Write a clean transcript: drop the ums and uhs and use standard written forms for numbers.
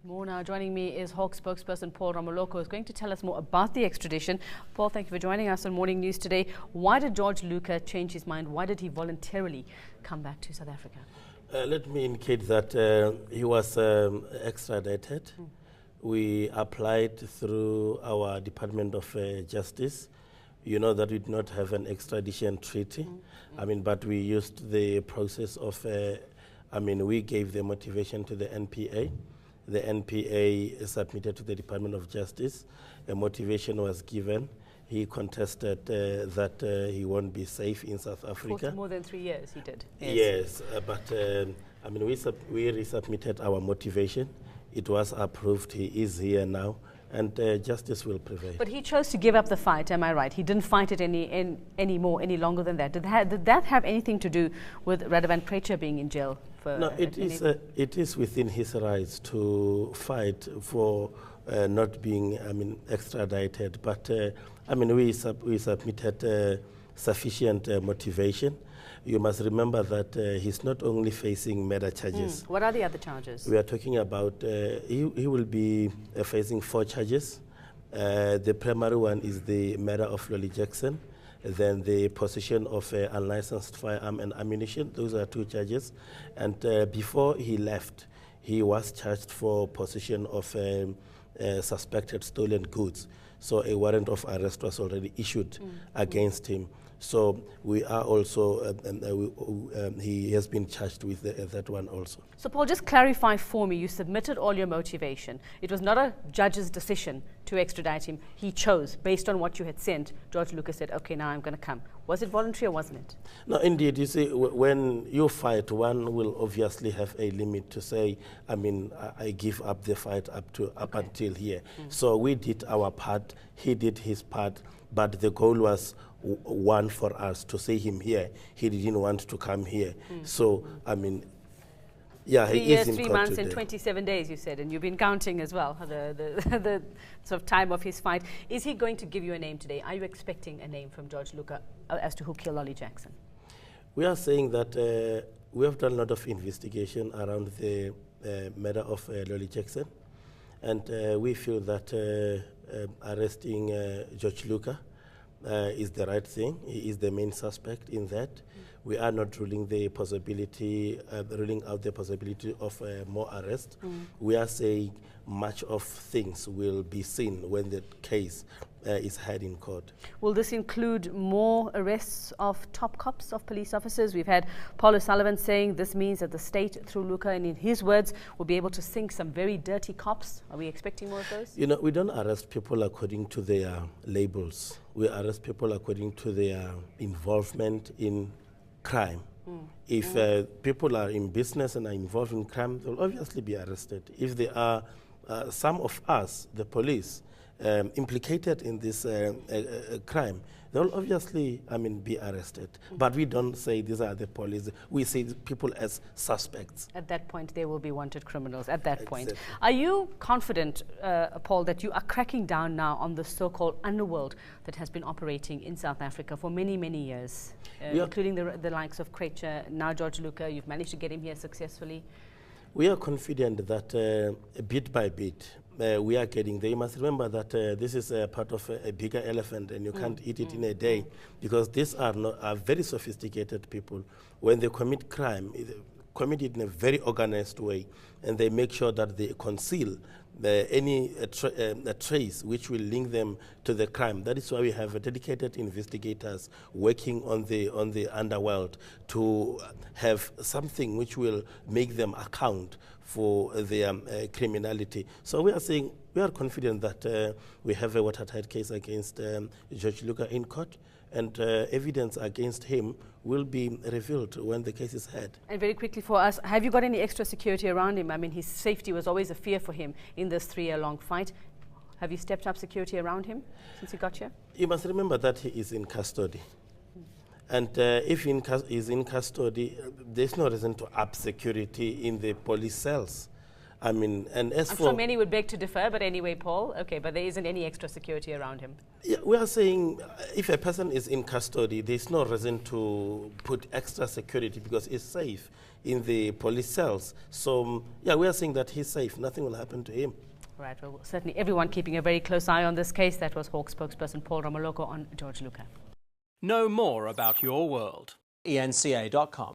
Good morning. Now joining me is Hawk spokesperson Paul Ramaloka, who is going to tell us more about the extradition. Paul, thank you for joining us on Morning News today. Why did George Louca change his mind? Why did he voluntarily come back to South Africa? Let me indicate that he was extradited. We applied through our Department of Justice. You know that we did not have an extradition treaty. But we used the process of, we gave the motivation to the NPA. The NPA submitted to the Department of Justice. A motivation was given. He contested that he won't be safe in South Africa. For more than 3 years he did. Yes, we resubmitted our motivation. It was approved. He is here now, and justice will prevail. But he chose to give up the fight, am I right? He didn't fight it any longer than that. Did that have anything to do with Radovan Preacher being in jail? No, it is within his rights to fight for not being, extradited. But we submitted sufficient motivation. You must remember that he's not only facing murder charges. What are the other charges? We are talking about he will be facing 4 charges. The primary one is the murder of Lolly Jackson. Then the possession of unlicensed firearm and ammunition. Those are 2 charges. And before he left, he was charged for possession of suspected stolen goods. So a warrant of arrest was already issued against him. So we are also, he has been charged with that one also. So Paul, just clarify for me, you submitted all your motivation. It was not a judge's decision to extradite him. He chose, based on what you had sent. George Louca said, okay, now I'm going to come. Was it voluntary or wasn't it? No, indeed. You see, when you fight, one will obviously have a limit to say, I give up the fight up until here. So we did our part, he did his part, but the goal was one for us to see him here. He didn't want to come here. So, yeah, 3 he years, is in 3 court months today. and 27 days, you said, and you've been counting as well, the sort of time of his fight. Is he going to give you a name today? Are you expecting a name from George Louca as to who killed Lolly Jackson? We are saying that we have done a lot of investigation around the murder of Lolly Jackson, and we feel that arresting George Louca is the right thing. He is the main suspect in that. We are not ruling out the possibility of more arrests. We are saying much of things will be seen when the case is heard in court. Will this include more arrests of top cops, of police officers? We've had Paul O'Sullivan saying this means that the state, through Luca, and in his words, will be able to sink some very dirty cops. Are we expecting more of those? You know, we don't arrest people according to their labels. We arrest people according to their involvement in crime. If people are in business and are involved in crime, they'll obviously be arrested. If there are some of us, the police, implicated in this crime, they'll obviously, be arrested. But we don't say these are the police. We say people as suspects. At that point, they will be wanted criminals. At that point, are you confident, Paul, that you are cracking down now on the so-called underworld that has been operating in South Africa for many, many years, including the likes of Preacher, now George Louca? You've managed to get him here successfully. We are confident that bit by bit, we are getting there. You must remember that this is a part of a bigger elephant, and you can't eat it in a day, because these are very sophisticated people. When they commit crime, they commit it in a very organized way, and they make sure that they conceal any trace which will link them to the crime. That is why we have dedicated investigators working on the underworld to have something which will make them account for their criminality. So we are saying, we are confident that we have a watertight case against George Louca in court, and evidence against him will be revealed when the case is heard. And very quickly for us, have you got any extra security around him? His safety was always a fear for him in this 3-year-long fight. Have you stepped up security around him since he got here? You must remember that he is in custody. And if he's in custody, there's no reason to up security in the police cells. I mean, and as I'm for... sure many would beg to differ, but anyway, Paul, okay, but there isn't any extra security around him. Yeah, we are saying if a person is in custody, there's no reason to put extra security because he's safe in the police cells. So, yeah, we are saying that he's safe. Nothing will happen to him. Right, well, certainly everyone keeping a very close eye on this case. That was Hawk spokesperson Paul Ramaloka on George Louca. Know more about your world. eNCA.com.